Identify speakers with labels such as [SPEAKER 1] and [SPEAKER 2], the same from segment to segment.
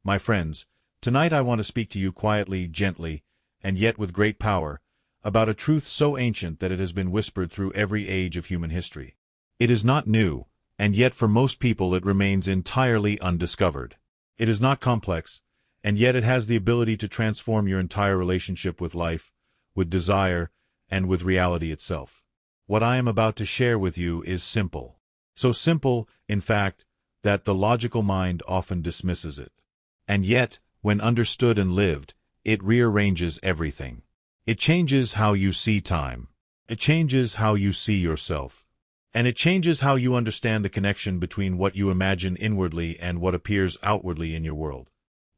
[SPEAKER 1] My friends, tonight I want to speak to you quietly, gently, and yet with great power, about a truth so ancient that it has been whispered through every age of human history. It is not new, and yet for most people it remains entirely undiscovered. It is not complex, and yet it has the ability to transform your entire relationship with life, with desire, and with reality itself. What I am about to share with you is simple. So simple, in fact, that the logical mind often dismisses it. And yet, when understood and lived, it rearranges everything. It changes how you see time. It changes how you see yourself. And it changes how you understand the connection between what you imagine inwardly and what appears outwardly in your world.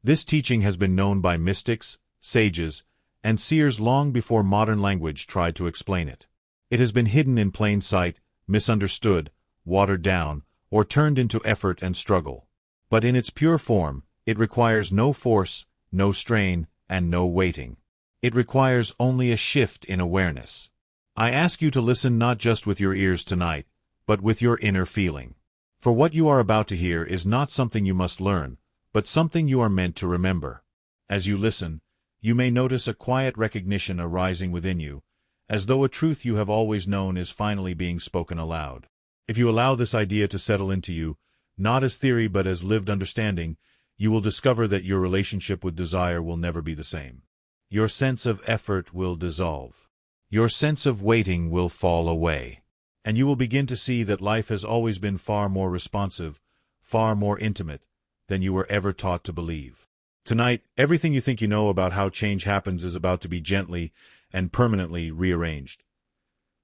[SPEAKER 1] This teaching has been known by mystics, sages, and seers long before modern language tried to explain it. It has been hidden in plain sight, misunderstood, watered down, or turned into effort and struggle. But in its pure form, it requires no force, no strain, and no waiting. It requires only a shift in awareness. I ask you to listen not just with your ears tonight, but with your inner feeling. For what you are about to hear is not something you must learn, but something you are meant to remember. As you listen, you may notice a quiet recognition arising within you, as though a truth you have always known is finally being spoken aloud. If you allow this idea to settle into you, not as theory but as lived understanding, you will discover that your relationship with desire will never be the same. Your sense of effort will dissolve. Your sense of waiting will fall away. And you will begin to see that life has always been far more responsive, far more intimate, than you were ever taught to believe. Tonight, everything you think you know about how change happens is about to be gently and permanently rearranged.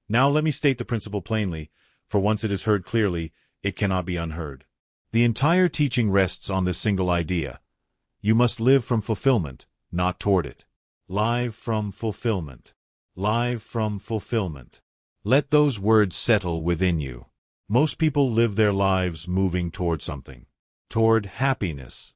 [SPEAKER 1] Now let me state the principle plainly, for once it is heard clearly, it cannot be unheard. The entire teaching rests on this single idea. You must live from fulfillment, not toward it. Live from fulfillment. Live from fulfillment. Let those words settle within you. Most people live their lives moving toward something. Toward happiness.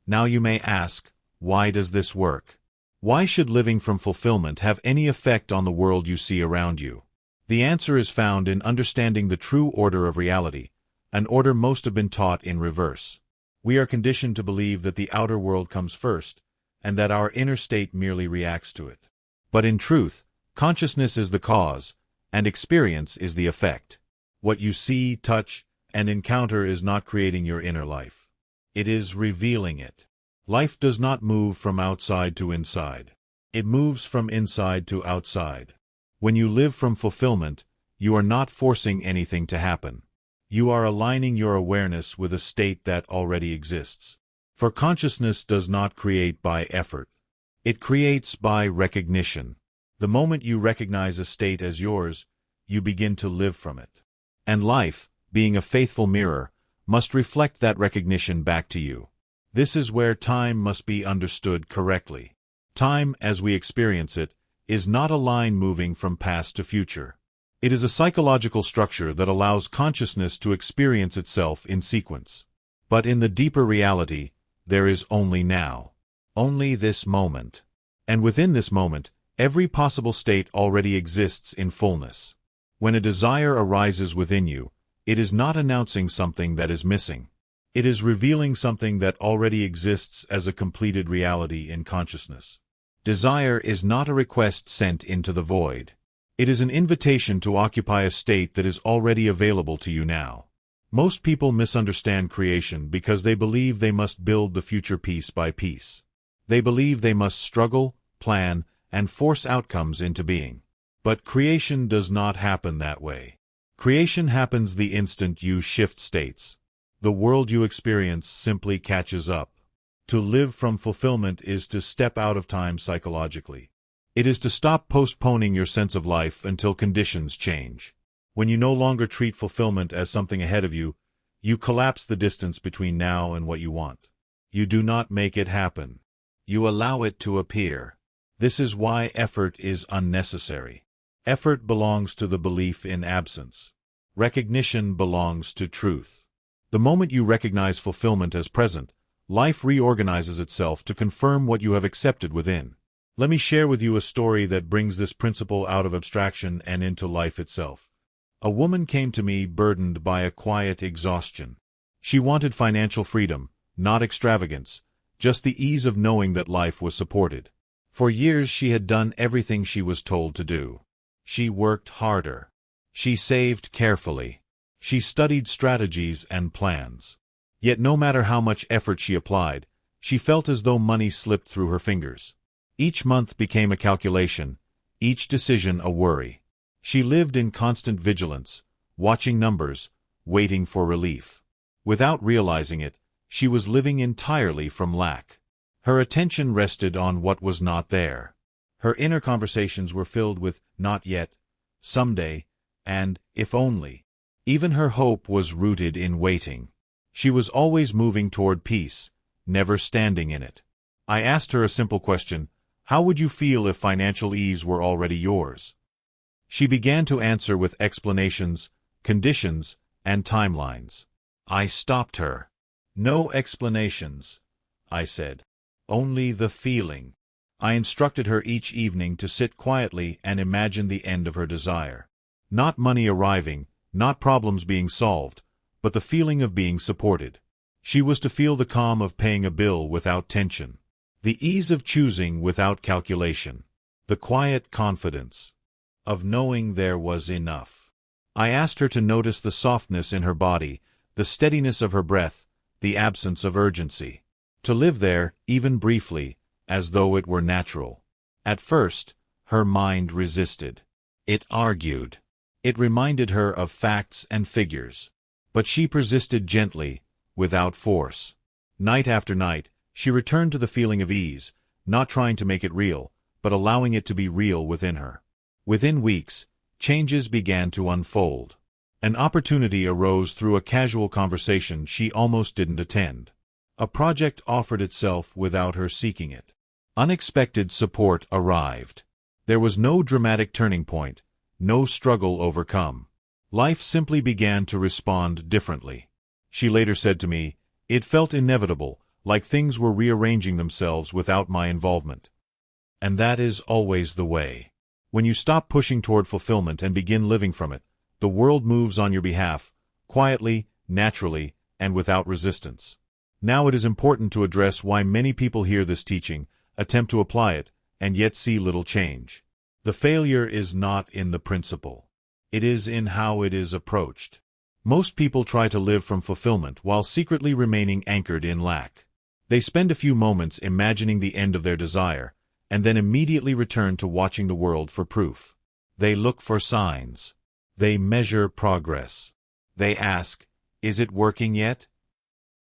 [SPEAKER 1] Now you may ask, why does this work? Why should living from fulfillment have any effect on the world you see around you? The answer is found in understanding the true order of reality, an order most have been taught in reverse. We are conditioned to believe that the outer world comes first, and that our inner state merely reacts to it. But in truth, consciousness is the cause, and experience is the effect. What you see, touch, and encounter is not creating your inner life. It is revealing it. Life does not move from outside to inside. It moves from inside to outside. When you live from fulfillment, you are not forcing anything to happen. You are aligning your awareness with a state that already exists. For consciousness does not create by effort. It creates by recognition. The moment you recognize a state as yours, you begin to live from it. And life, being a faithful mirror, must reflect that recognition back to you. This is where time must be understood correctly. Time, as we experience it, is not a line moving from past to future. It is a psychological structure that allows consciousness to experience itself in sequence. But in the deeper reality, there is only now. Only this moment. And within this moment, every possible state already exists in fullness. When a desire arises within you, it is not announcing something that is missing. It is revealing something that already exists as a completed reality in consciousness. Desire is not a request sent into the void. It is an invitation to occupy a state that is already available to you now. Most people misunderstand creation because they believe they must build the future piece by piece. They believe they must struggle, plan, and force outcomes into being. But creation does not happen that way. Creation happens the instant you shift states. The world you experience simply catches up. To live from fulfillment is to step out of time psychologically. It is to stop postponing your sense of life until conditions change. When you no longer treat fulfillment as something ahead of you, you collapse the distance between now and what you want. You do not make it happen. You allow it to appear. This is why effort is unnecessary. Effort belongs to the belief in absence. Recognition belongs to truth. The moment you recognize fulfillment as present, life reorganizes itself to confirm what you have accepted within. Let me share with you a story that brings this principle out of abstraction and into life itself. A woman came to me burdened by a quiet exhaustion. She wanted financial freedom, not extravagance, just the ease of knowing that life was supported. For years she had done everything she was told to do. She worked harder. She saved carefully. She studied strategies and plans. Yet no matter how much effort she applied, she felt as though money slipped through her fingers. Each month became a calculation, each decision a worry. She lived in constant vigilance, watching numbers, waiting for relief. Without realizing it, she was living entirely from lack. Her attention rested on what was not there. Her inner conversations were filled with "not yet," "someday," and "if only." Even her hope was rooted in waiting. She was always moving toward peace, never standing in it. I asked her a simple question: how would you feel if financial ease were already yours? She began to answer with explanations, conditions, and timelines. I stopped her. "No explanations," I said. "Only the feeling." I instructed her each evening to sit quietly and imagine the end of her desire. Not money arriving, not problems being solved, but the feeling of being supported. She was to feel the calm of paying a bill without tension, the ease of choosing without calculation, the quiet confidence of knowing there was enough. I asked her to notice the softness in her body, the steadiness of her breath, the absence of urgency. To live there, even briefly, as though it were natural. At first, her mind resisted. It argued. It reminded her of facts and figures. But she persisted gently, without force. Night after night, she returned to the feeling of ease, not trying to make it real, but allowing it to be real within her. Within weeks, changes began to unfold. An opportunity arose through a casual conversation she almost didn't attend. A project offered itself without her seeking it. Unexpected support arrived. There was no dramatic turning point, no struggle overcome. Life simply began to respond differently. She later said to me, "It felt inevitable, like things were rearranging themselves without my involvement." And that is always the way. When you stop pushing toward fulfillment and begin living from it, the world moves on your behalf, quietly, naturally, and without resistance. Now it is important to address why many people hear this teaching, attempt to apply it, and yet see little change. The failure is not in the principle. It is in how it is approached. Most people try to live from fulfillment while secretly remaining anchored in lack. They spend a few moments imagining the end of their desire, and then immediately return to watching the world for proof. They look for signs. They measure progress. They ask, "Is it working yet?"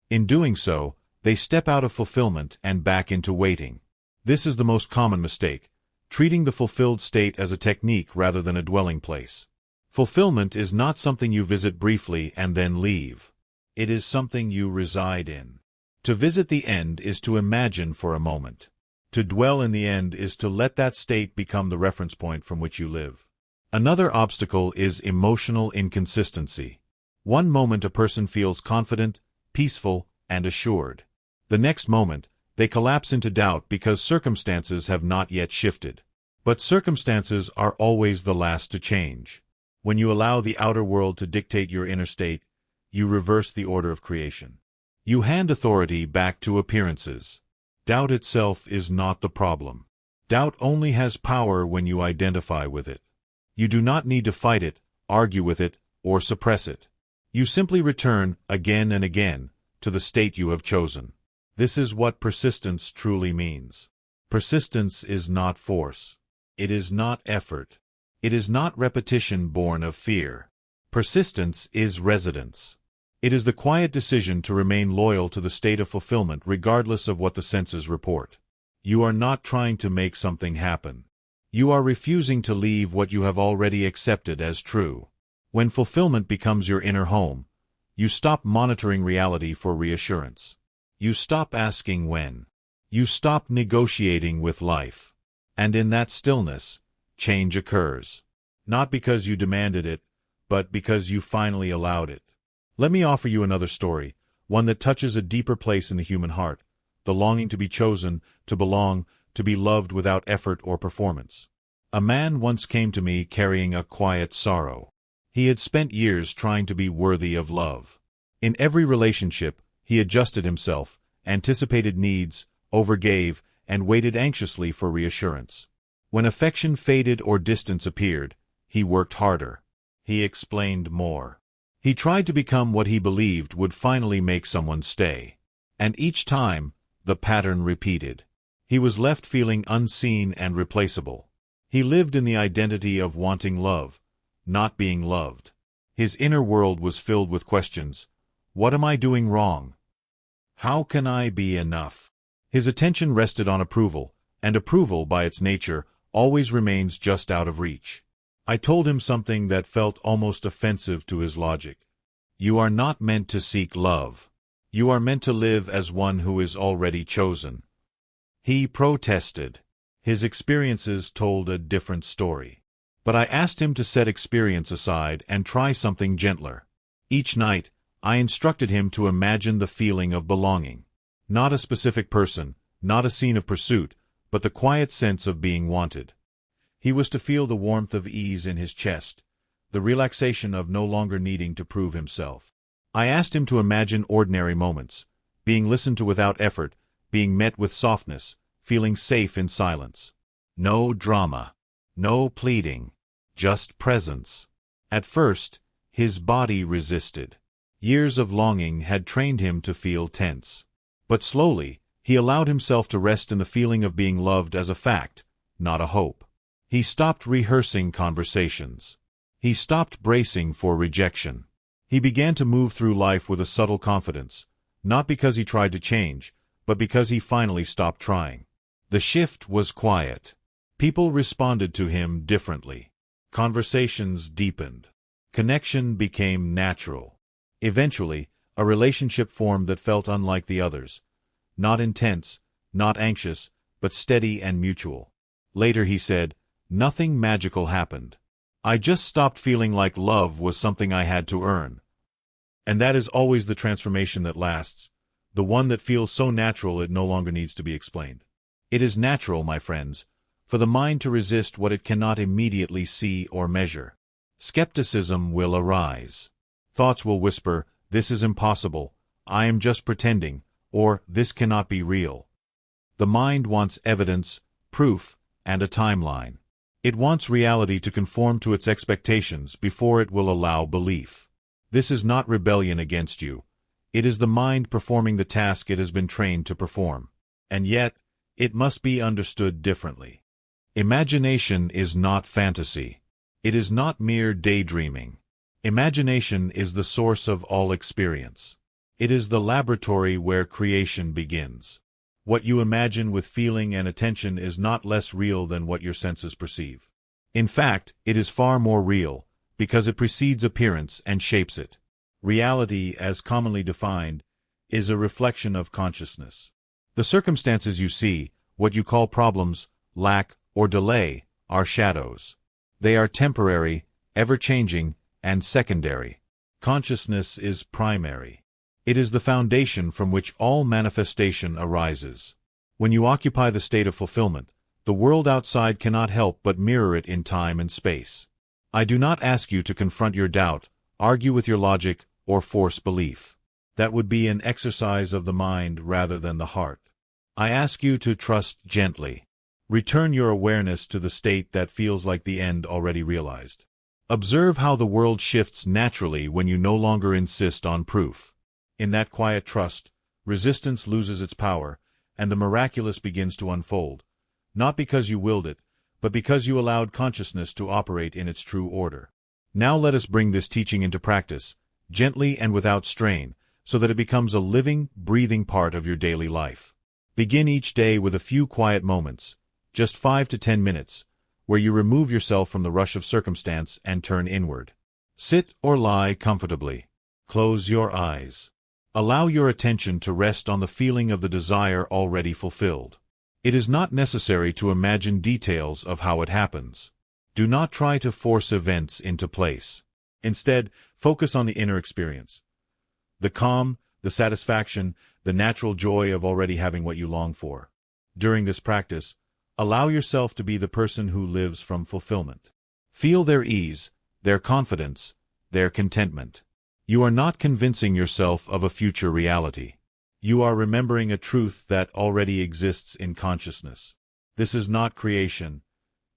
[SPEAKER 1] In doing so, they step out of fulfillment and back into waiting. This is the most common mistake, treating the fulfilled state as a technique rather than a dwelling place. Fulfillment is not something you visit briefly and then leave. It is something you reside in. To visit the end is to imagine for a moment. To dwell in the end is to let that state become the reference point from which you live. Another obstacle is emotional inconsistency. One moment a person feels confident, peaceful, and assured. The next moment, they collapse into doubt because circumstances have not yet shifted. But circumstances are always the last to change. When you allow the outer world to dictate your inner state, you reverse the order of creation. You hand authority back to appearances. Doubt itself is not the problem. Doubt only has power when you identify with it. You do not need to fight it, argue with it, or suppress it. You simply return, again and again, to the state you have chosen. This is what persistence truly means. Persistence is not force. It is not effort. It is not repetition born of fear. Persistence is residence. It is the quiet decision to remain loyal to the state of fulfillment regardless of what the senses report. You are not trying to make something happen. You are refusing to leave what you have already accepted as true. When fulfillment becomes your inner home, you stop monitoring reality for reassurance. You stop asking when. You stop negotiating with life. And in that stillness, change occurs. Not because you demanded it, but because you finally allowed it. Let me offer you another story, one that touches a deeper place in the human heart, the longing to be chosen, to belong, to be loved without effort or performance. A man once came to me carrying a quiet sorrow. He had spent years trying to be worthy of love. In every relationship, He adjusted himself, anticipated needs, overgave, and waited anxiously for reassurance. When affection faded or distance appeared, he worked harder. He explained more. He tried to become what he believed would finally make someone stay. And each time, the pattern repeated. He was left feeling unseen and replaceable. He lived in the identity of wanting love, not being loved. His inner world was filled with questions. What am I doing wrong? How can I be enough? His attention rested on approval, and approval, by its nature, always remains just out of reach. I told him something that felt almost offensive to his logic. You are not meant to seek love. You are meant to live as one who is already chosen. He protested. His experiences told a different story. But I asked him to set experience aside and try something gentler. Each night, I instructed him to imagine the feeling of belonging. Not a specific person, not a scene of pursuit, but the quiet sense of being wanted. He was to feel the warmth of ease in his chest, the relaxation of no longer needing to prove himself. I asked him to imagine ordinary moments, being listened to without effort, being met with softness, feeling safe in silence. No drama, no pleading, just presence. At first, his body resisted. Years of longing had trained him to feel tense. But slowly, he allowed himself to rest in the feeling of being loved as a fact, not a hope. He stopped rehearsing conversations. He stopped bracing for rejection. He began to move through life with a subtle confidence, not because he tried to change, but because he finally stopped trying. The shift was quiet. People responded to him differently. Conversations deepened. Connection became natural. Eventually, a relationship formed that felt unlike the others. Not intense, not anxious, but steady and mutual. Later he said, "Nothing magical happened. I just stopped feeling like love was something I had to earn." And that is always the transformation that lasts, the one that feels so natural it no longer needs to be explained. It is natural, my friends, for the mind to resist what it cannot immediately see or measure. Skepticism will arise. Thoughts will whisper, "This is impossible, I am just pretending," or "This cannot be real." The mind wants evidence, proof, and a timeline. It wants reality to conform to its expectations before it will allow belief. This is not rebellion against you. It is the mind performing the task it has been trained to perform. And yet, it must be understood differently. Imagination is not fantasy. It is not mere daydreaming. Imagination is the source of all experience. It is the laboratory where creation begins. What you imagine with feeling and attention is not less real than what your senses perceive. In fact, it is far more real, because it precedes appearance and shapes it. Reality, as commonly defined, is a reflection of consciousness. The circumstances you see, what you call problems, lack, or delay, are shadows. They are temporary, ever-changing, and secondary. Consciousness is primary. It is the foundation from which all manifestation arises. When you occupy the state of fulfillment, the world outside cannot help but mirror it in time and space. I do not ask you to confront your doubt, argue with your logic, or force belief. That would be an exercise of the mind rather than the heart. I ask you to trust gently. Return your awareness to the state that feels like the end already realized. Observe how the world shifts naturally when you no longer insist on proof. In that quiet trust, resistance loses its power, and the miraculous begins to unfold, not because you willed it, but because you allowed consciousness to operate in its true order. Now let us bring this teaching into practice, gently and without strain, so that it becomes a living, breathing part of your daily life. Begin each day with a few quiet moments, just 5 to 10 minutes, where you remove yourself from the rush of circumstance and turn inward. Sit or lie comfortably. Close your eyes. Allow your attention to rest on the feeling of the desire already fulfilled. It is not necessary to imagine details of how it happens. Do not try to force events into place. Instead, focus on the inner experience. The calm, the satisfaction, the natural joy of already having what you long for. During this practice, allow yourself to be the person who lives from fulfillment. Feel their ease, their confidence, their contentment. You are not convincing yourself of a future reality. You are remembering a truth that already exists in consciousness. This is not creation.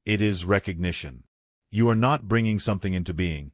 [SPEAKER 1] It is recognition. You are not bringing something into being.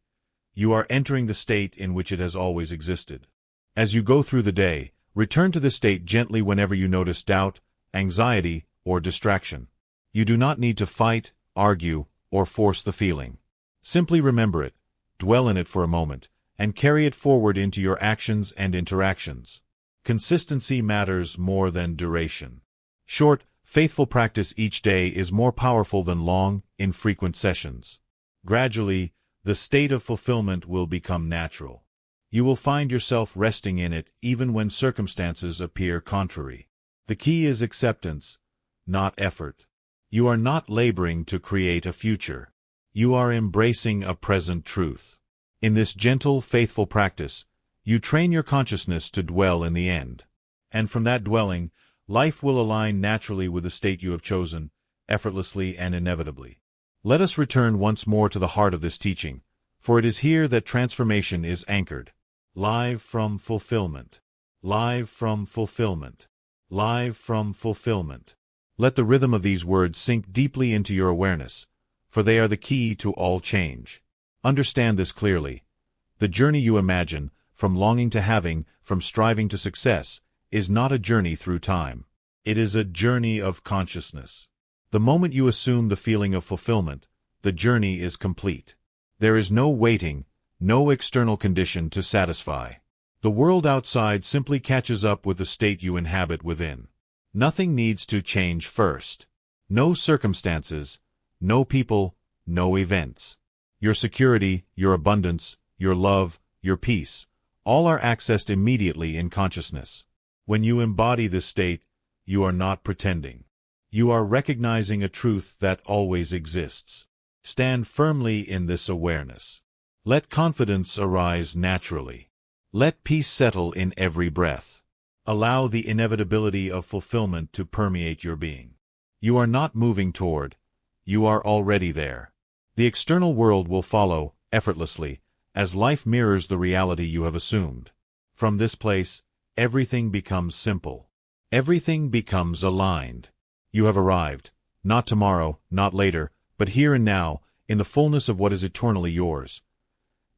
[SPEAKER 1] You are entering the state in which it has always existed. As you go through the day, return to this state gently whenever you notice doubt, anxiety, or distraction. You do not need to fight, argue, or force the feeling. Simply remember it, dwell in it for a moment, and carry it forward into your actions and interactions. Consistency matters more than duration. Short, faithful practice each day is more powerful than long, infrequent sessions. Gradually, the state of fulfillment will become natural. You will find yourself resting in it even when circumstances appear contrary. The key is acceptance, not effort. You are not laboring to create a future. You are embracing a present truth. In this gentle, faithful practice, you train your consciousness to dwell in the end. And from that dwelling, life will align naturally with the state you have chosen, effortlessly and inevitably. Let us return once more to the heart of this teaching, for it is here that transformation is anchored. Live from fulfillment. Live from fulfillment. Live from fulfillment. Let the rhythm of these words sink deeply into your awareness, for they are the key to all change. Understand this clearly. The journey you imagine, from longing to having, from striving to success, is not a journey through time. It is a journey of consciousness. The moment you assume the feeling of fulfillment, the journey is complete. There is no waiting, no external condition to satisfy. The world outside simply catches up with the state you inhabit within. Nothing needs to change first. No circumstances, no people, no events. Your security, your abundance, your love, your peace, all are accessed immediately in consciousness. When you embody this state, you are not pretending. You are recognizing a truth that always exists. Stand firmly in this awareness. Let confidence arise naturally. Let peace settle in every breath. Allow the inevitability of fulfillment to permeate your being. You are not moving toward, you are already there. The external world will follow, effortlessly, as life mirrors the reality you have assumed. From this place, everything becomes simple. Everything becomes aligned. You have arrived, not tomorrow, not later, but here and now, in the fullness of what is eternally yours.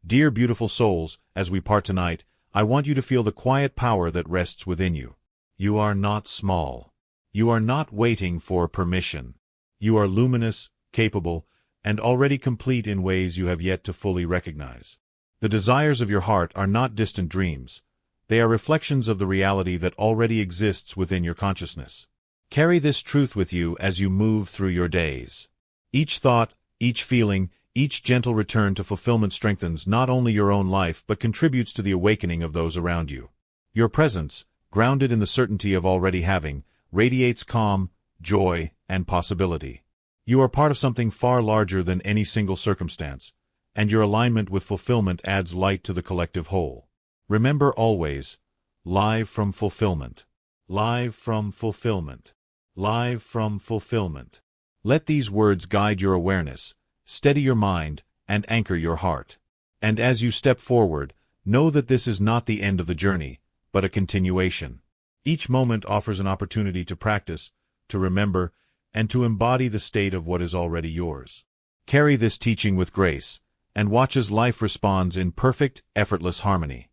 [SPEAKER 1] Dear beautiful souls, as we part tonight, I want you to feel the quiet power that rests within you. You are not small. You are not waiting for permission. You are luminous, capable, and already complete in ways you have yet to fully recognize. The desires of your heart are not distant dreams. They are reflections of the reality that already exists within your consciousness. Carry this truth with you as you move through your days. Each thought, each feeling, each gentle return to fulfillment strengthens not only your own life but contributes to the awakening of those around you. Your presence, grounded in the certainty of already having, radiates calm, joy, and possibility. You are part of something far larger than any single circumstance, and your alignment with fulfillment adds light to the collective whole. Remember always, live from fulfillment. Live from fulfillment. Live from fulfillment. Let these words guide your awareness, steady your mind, and anchor your heart. And as you step forward, know that this is not the end of the journey, but a continuation. Each moment offers an opportunity to practice, to remember, and to embody the state of what is already yours. Carry this teaching with grace, and watch as life responds in perfect, effortless harmony.